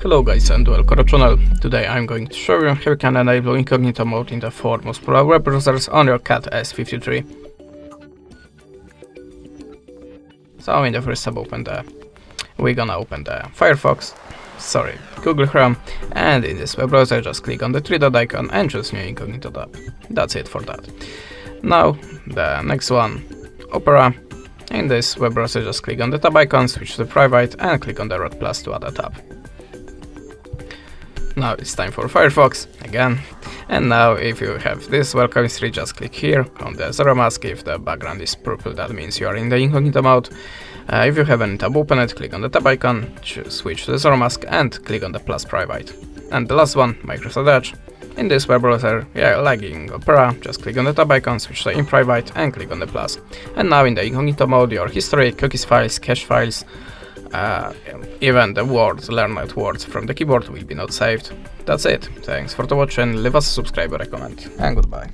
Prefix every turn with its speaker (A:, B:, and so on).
A: Hello guys and welcome to the channel. Today I'm going to show you how you can enable Incognito mode in the foremost popular web browsers on your CAT S53. So in the first tab we're gonna open the Google Chrome, and in this web browser just click on the 3-dot icon and choose new Incognito tab. That's it for that. Now the next one, Opera. In this web browser just click on the tab icon, switch to private and click on the red plus to add a tab. Now it's time for Firefox again, and now if you have this welcome history, just click here on the zero mask. If the background is purple, that means you are in the incognito mode. If you have any tab opened, click on the tab icon, switch to the zero mask and click on the plus private. And the last one, Microsoft Edge. In this web browser, lagging Opera, just click on the tab icon, switch to in private and click on the plus. And now in the incognito mode, your history, cookies files, cache files, even the learned words from the keyboard will be not saved. That's it. Thanks for watching. Leave us a subscribe or a comment, and goodbye.